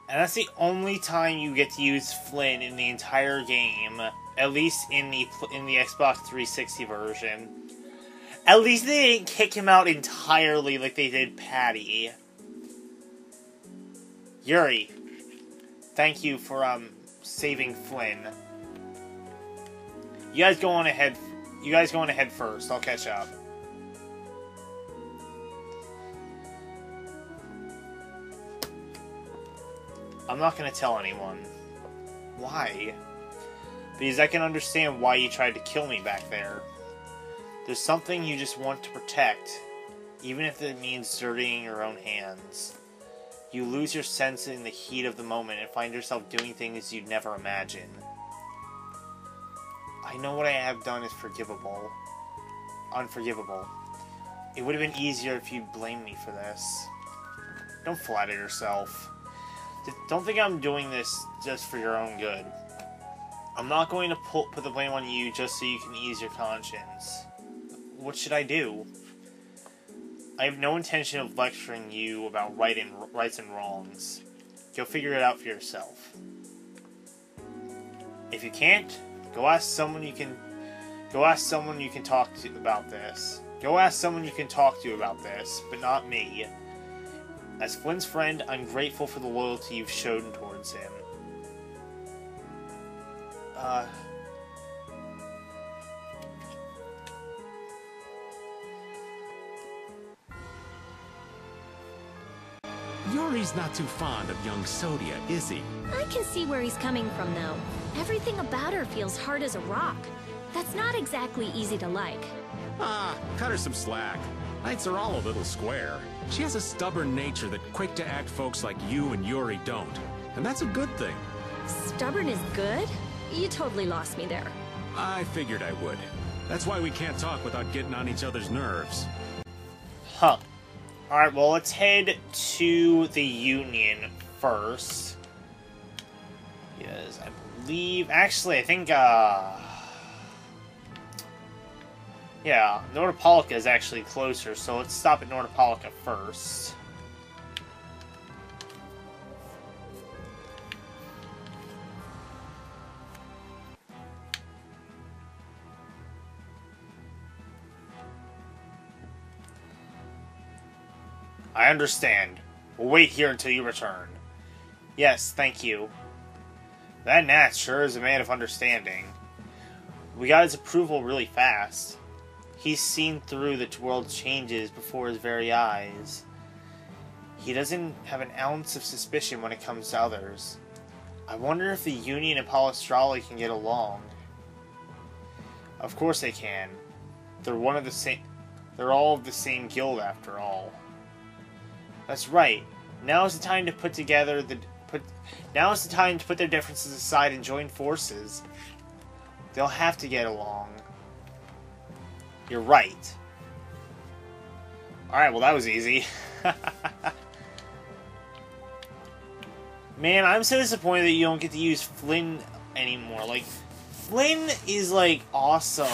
And that's the only time you get to use Flynn in the entire game, at least in the Xbox 360 version. At least they didn't kick him out entirely like they did Patty. Yuri, thank you for saving Flynn. You guys go on ahead. You guys go on ahead first. I'll catch up. I'm not gonna tell anyone. Why? Because I can understand why you tried to kill me back there. There's something you just want to protect, even if it means dirtying your own hands. You lose your sense in the heat of the moment and find yourself doing things you'd never imagine. I know what I have done is forgivable. Unforgivable. It would have been easier if you'd blamed me for this. Don't flatter yourself. Don't think I'm doing this just for your own good. I'm not going to put the blame on you just so you can ease your conscience. What should I do? I have no intention of lecturing you about rights and wrongs. Go figure it out for yourself. If you can't, go ask someone you can talk to about this. Go ask someone you can talk to about this, but not me. As Flynn's friend, I'm grateful for the loyalty you've shown towards him. Yuri's not too fond of young Sodia, is he? I can see where he's coming from, though. Everything about her feels hard as a rock. That's not exactly easy to like. Cut her some slack. Knights are all a little square. She has a stubborn nature that quick-to-act folks like you and Yuri don't. And that's a good thing. Stubborn is good? You totally lost me there. I figured I would. That's why we can't talk without getting on each other's nerves. Huh. Alright, well, let's head to the Union first. Yes, I believe... Actually, I think, yeah, Nordopolica is actually closer, so let's stop at Nordopolica first. I understand. We'll wait here until you return. Yes, thank you. That Natz sure is a man of understanding. We got his approval really fast. He's seen through the world's changes before his very eyes. He doesn't have an ounce of suspicion when it comes to others. I wonder if the Union and Palestrali can get along. Of course they can. They're all of the same guild after all. That's right. Now is the time to put their differences aside and join forces. They'll have to get along. You're right. Alright, well that was easy. Man, I'm so disappointed that you don't get to use Flynn anymore. Like, Flynn is, like, awesome.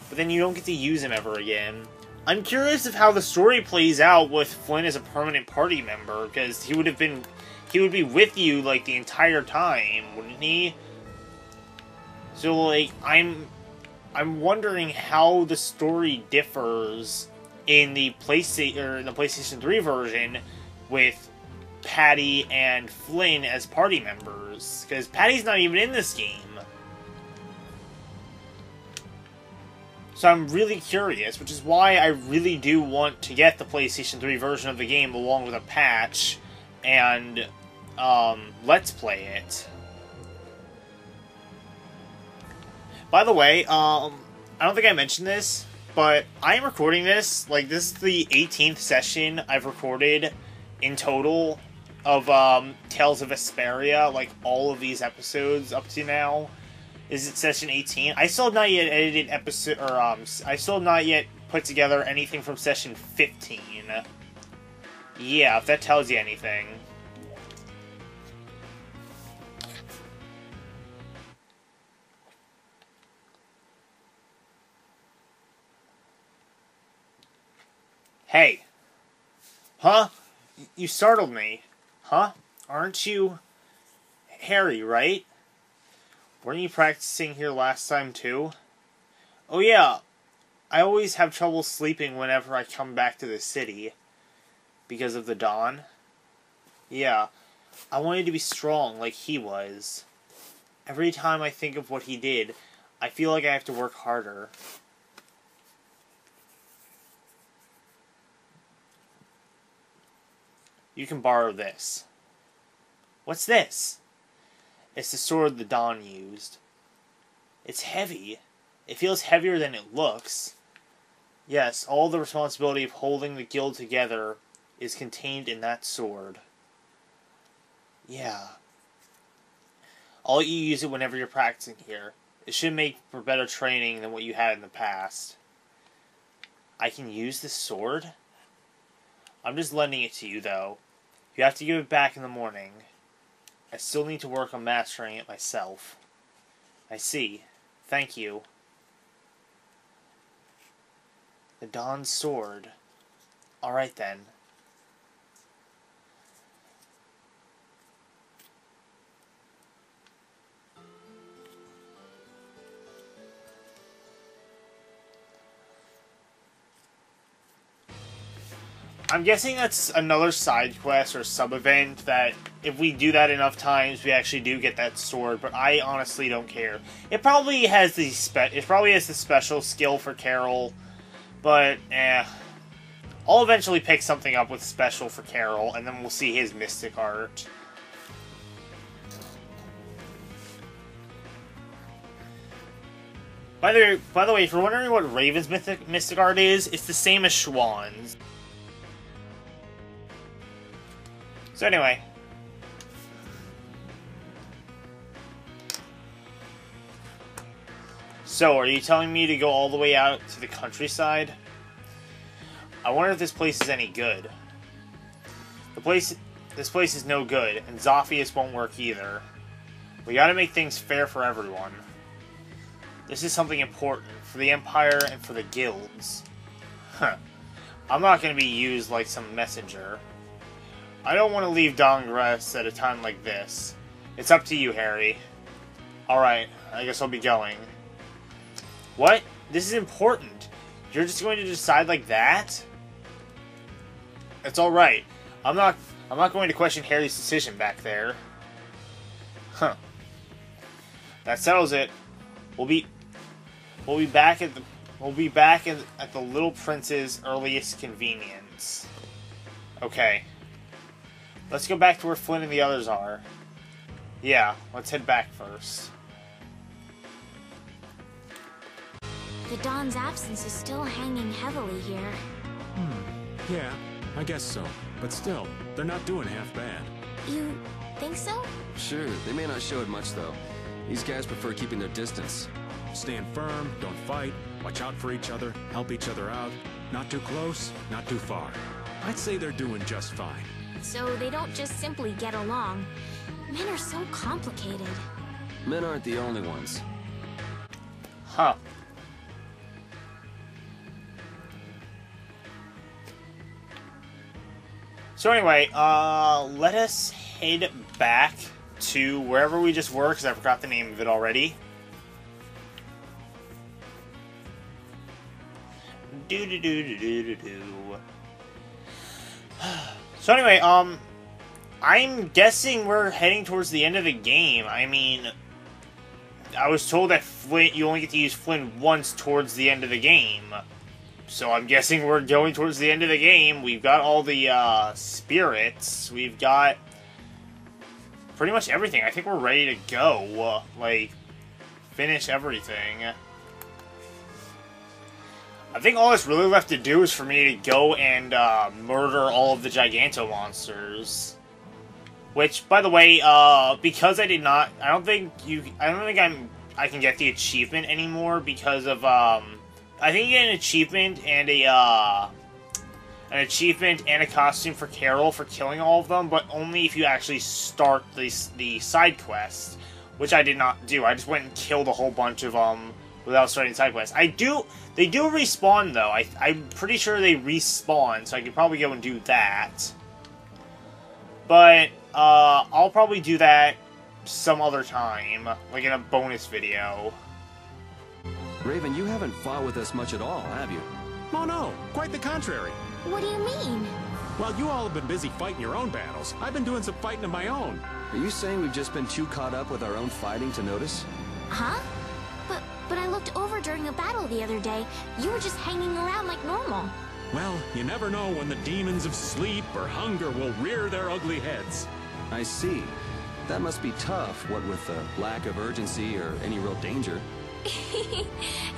But then you don't get to use him ever again. I'm curious of how the story plays out with Flynn as a permanent party member, because he would be with you, like, the entire time, wouldn't he? So, like, I'm wondering how the story differs in the PlayStation 3 version with Patty and Flynn as party members, because Patty's not even in this game. So I'm really curious, which is why I really do want to get the PlayStation 3 version of the game along with a patch and Let's Play it. By the way, I don't think I mentioned this, but I am recording this, like, this is the 18th session I've recorded in total of Tales of Vesperia, like, all of these episodes up to now. Is it session 18? I still have not yet edited episode, or, I still have not yet put together anything from session 15. Yeah, if that tells you anything. Hey. Huh? You startled me. Huh? Aren't you Harry, right? Weren't you practicing here last time, too? Oh, yeah. I always have trouble sleeping whenever I come back to the city. Because of the dawn. Yeah. I wanted to be strong like he was. Every time I think of what he did, I feel like I have to work harder. You can borrow this. What's this? It's the sword the Dawn used. It's heavy. It feels heavier than it looks. Yes, all the responsibility of holding the guild together is contained in that sword. Yeah. I'll let you use it whenever you're practicing here. It should make for better training than what you had in the past. I can use this sword? I'm just lending it to you, though. You have to give it back in the morning. I still need to work on mastering it myself. I see. Thank you. The Dawn's sword. Alright then. I'm guessing that's another side quest or sub-event that if we do that enough times, we actually do get that sword, but I honestly don't care. It probably has the special skill for Carol, but I'll eventually pick something up with special for Carol, and then we'll see his mystic art. By the way, if you're wondering what Raven's mystic art is, it's the same as Schwann's. So anyway. So, are you telling me to go all the way out to the countryside? I wonder if this place is any good. This place is no good, and Zophius won't work either. We gotta make things fair for everyone. This is something important, for the Empire and for the guilds. Huh. I'm not gonna be used like some messenger. I don't want to leave Dongress at a time like this. It's up to you, Harry. Alright, I guess I'll be going. What? This is important. You're just going to decide like that? It's alright. I'm not going to question Harry's decision back there. Huh. That settles it. We'll be back at the Little Prince's earliest convenience. Okay. Let's go back to where Flynn and the others are. Yeah, let's head back first. The Dawn's absence is still hanging heavily here. Yeah, I guess so. But still, they're not doing half bad. You think so? Sure, they may not show it much though. These guys prefer keeping their distance. Stand firm, don't fight, watch out for each other, help each other out. Not too close, not too far. I'd say they're doing just fine. So they don't just simply get along. Men are so complicated. Men aren't the only ones. Huh. So anyway, let us head back to wherever we just were, because I forgot the name of it already. So anyway, I'm guessing we're heading towards the end of the game. I mean, I was told that you only get to use Flynn once towards the end of the game. So I'm guessing we're going towards the end of the game. We've got all the spirits. We've got pretty much everything. I think we're ready to go. Like, finish everything. I think all that's really left to do is for me to go and murder all of the Giganto monsters. Which, by the way, because I did not, I don't think I can get the achievement anymore because of I think you get an achievement and a costume for Carol for killing all of them, but only if you actually start the side quest, which I did not do. I just went and killed a whole bunch of them without starting side quests. They do respawn though. I'm pretty sure they respawn, so I could probably go and do that. But I'll probably do that some other time, like in a bonus video. Raven, you haven't fought with us much at all, have you? Oh no, quite the contrary. What do you mean? While you all have been busy fighting your own battles, I've been doing some fighting of my own. Are you saying we've just been too caught up with our own fighting to notice? Huh? But I looked over during a battle the other day. You were just hanging around like normal. Well, you never know when the demons of sleep or hunger will rear their ugly heads. I see. That must be tough, what with the lack of urgency or any real danger.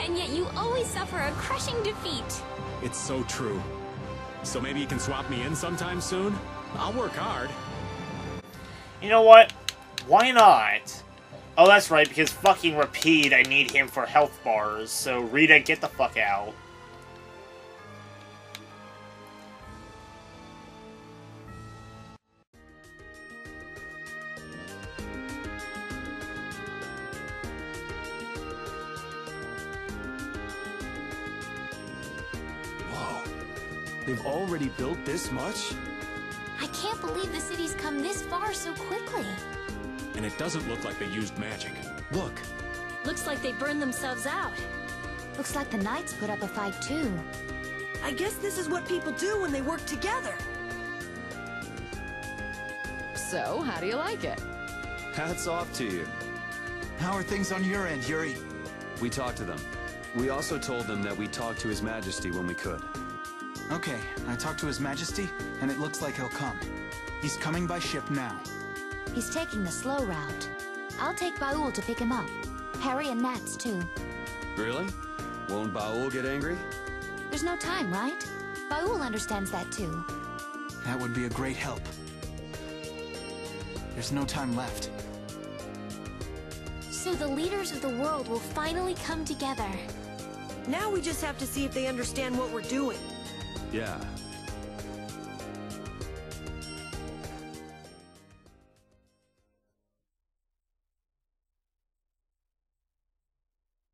And yet you always suffer a crushing defeat. It's so true. So maybe you can swap me in sometime soon? I'll work hard. You know what? Why not? Oh, that's right, because fucking Rapide, I need him for health bars, so Rita, get the fuck out. They've already built this much? I can't believe the city's come this far so quickly. And it doesn't look like they used magic. Look. Looks like they burned themselves out. Looks like the Knights put up a fight too. I guess this is what people do when they work together. So, how do you like it? Hats off to you. How are things on your end, Yuri? We talked to them. We also told them that we'd talk to His Majesty when we could. Okay, I talked to His Majesty, and it looks like he'll come. He's coming by ship now. He's taking the slow route. I'll take Baul to pick him up. Harry and Natz too. Really? Won't Baul get angry? There's no time, right? Baul understands that too. That would be a great help. There's no time left. So the leaders of the world will finally come together. Now we just have to see if they understand what we're doing. Yeah.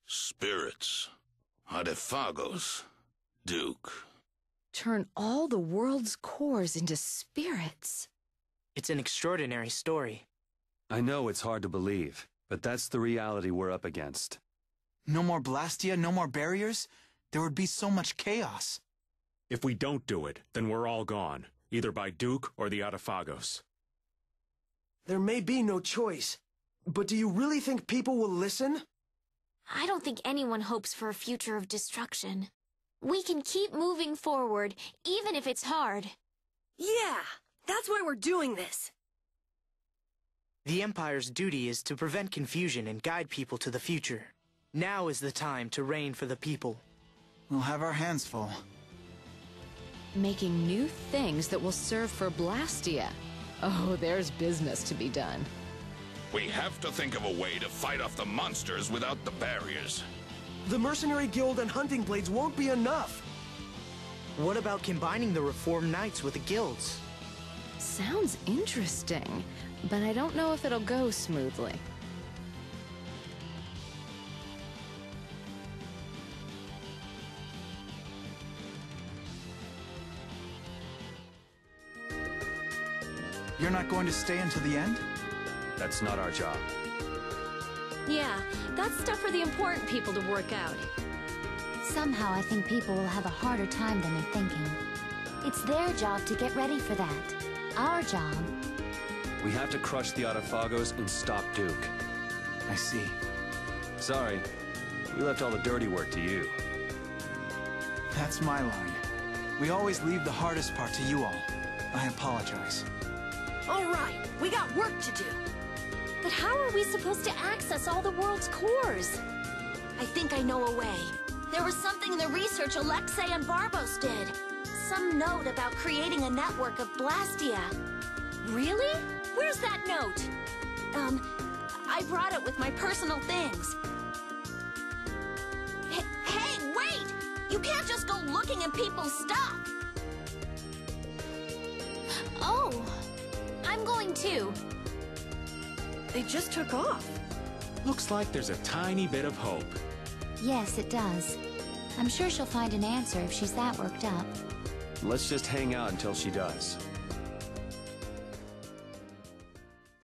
Spirits. Artefagos. Duke. Turn all the world's cores into spirits. It's an extraordinary story. I know it's hard to believe, but that's the reality we're up against. No more Blastia, no more barriers? There would be so much chaos. If we don't do it, then we're all gone, either by Duke or the Artefagos. There may be no choice, but do you really think people will listen? I don't think anyone hopes for a future of destruction. We can keep moving forward, even if it's hard. Yeah, that's why we're doing this. The Empire's duty is to prevent confusion and guide people to the future. Now is the time to reign for the people. We'll have our hands full. Making new things that will serve for Blastia. Oh, there's business to be done. We have to think of a way to fight off the monsters without the barriers. The Mercenary Guild and Hunting Blades won't be enough. What about combining the Reformed Knights with the guilds? Sounds interesting, but I don't know if it'll go smoothly. You're not going to stay until the end? That's not our job. Yeah, that's stuff for the important people to work out. Somehow I think people will have a harder time than they're thinking. It's their job to get ready for that. Our job. We have to crush the Artefagos and stop Duke. I see. Sorry, we left all the dirty work to you. That's my line. We always leave the hardest part to you all. I apologize. All right, we got work to do. But how are we supposed to access all the world's cores? I think I know a way. There was something in the research Alexei and Barbos did. Some note about creating a network of Blastia. Really? Where's that note? I brought it with my personal things. Hey, wait! You can't just go looking in people's stuff! Oh, I'm going too. They just took off. Looks like there's a tiny bit of hope. Yes, it does. I'm sure she'll find an answer if she's that worked up. Let's just hang out until she does.